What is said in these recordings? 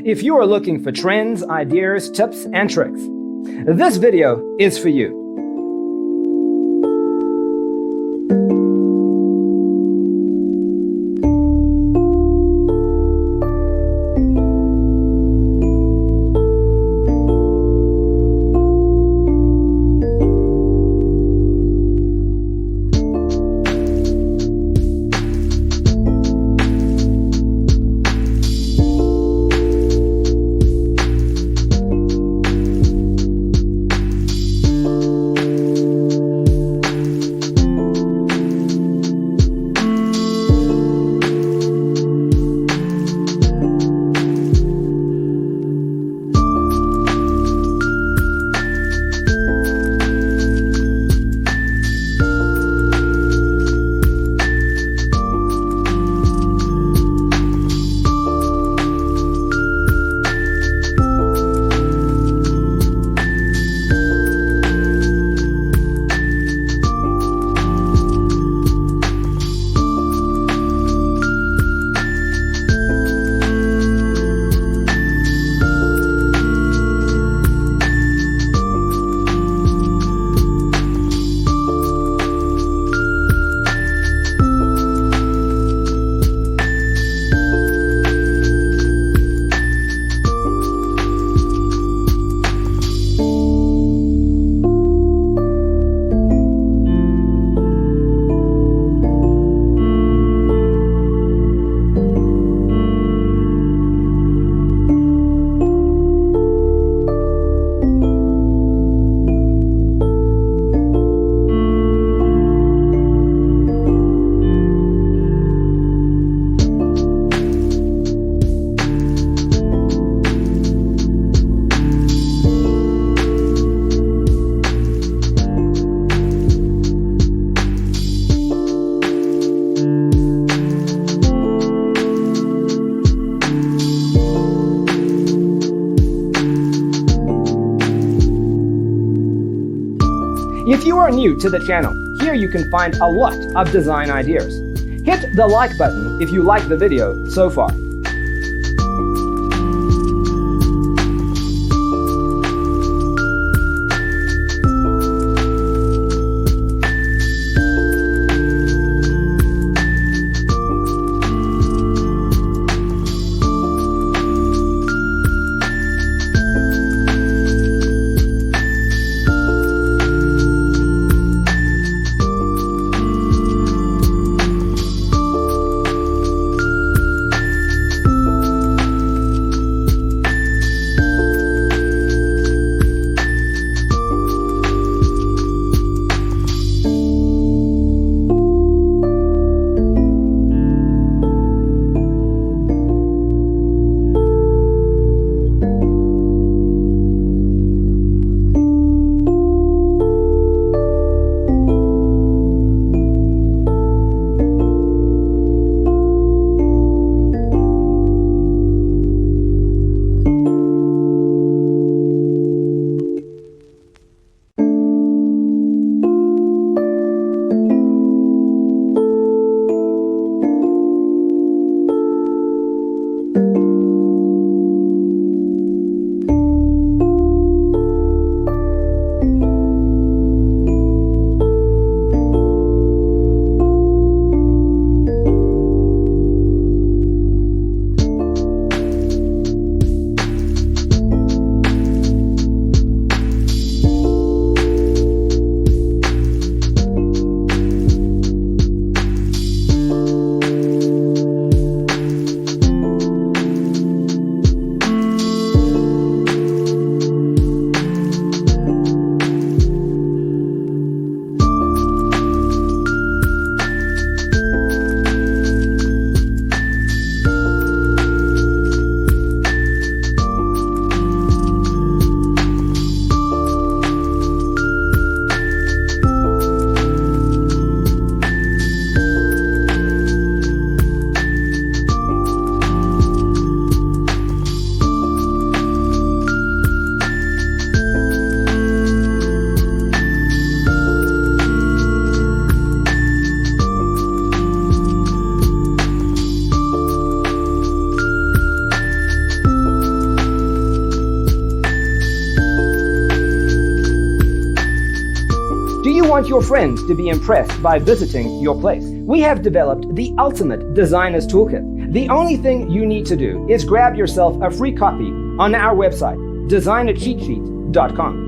If you are looking for trends, ideas, tips, and tricks, this video is for you. If you are new to the channel, here you can find a lot of design ideas. Hit the like button if you like the video so far. want your friends to be impressed by visiting your place. We have developed the ultimate designer's toolkit. The only thing you need to do is grab yourself a free copy on our website, designercheatsheet.com.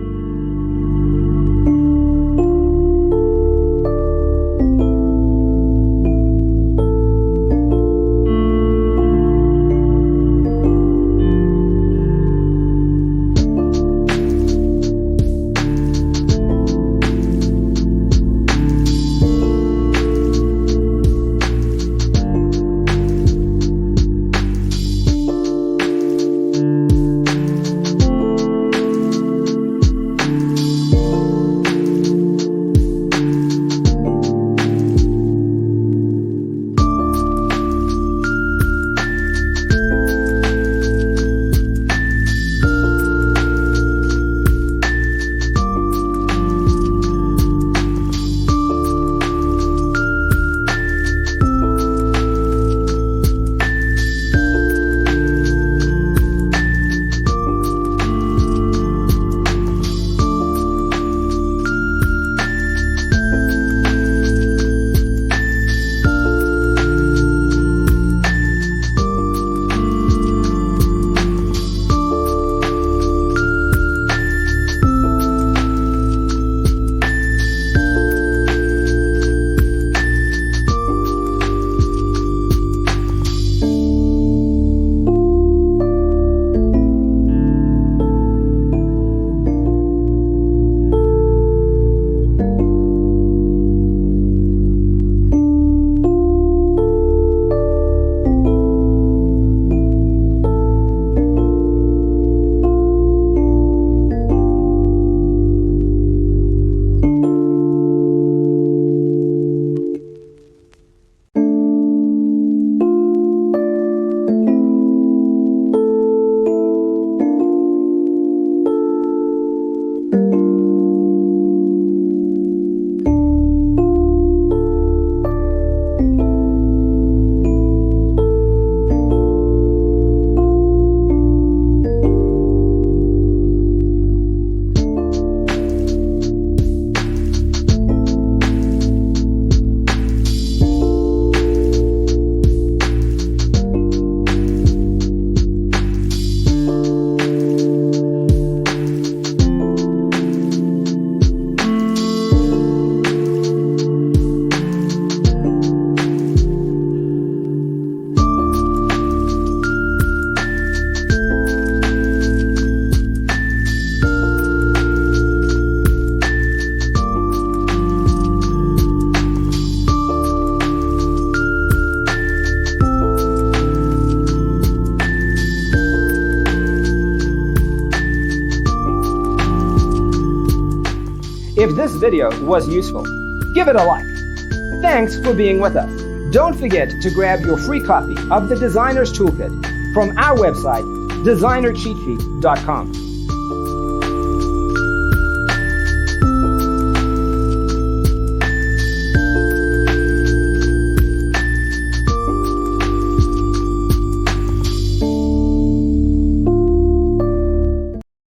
If this video was useful, give it a like. Thanks for being with us. Don't forget to grab your free copy of the Designer's Toolkit from our website, designercheatsheet.com.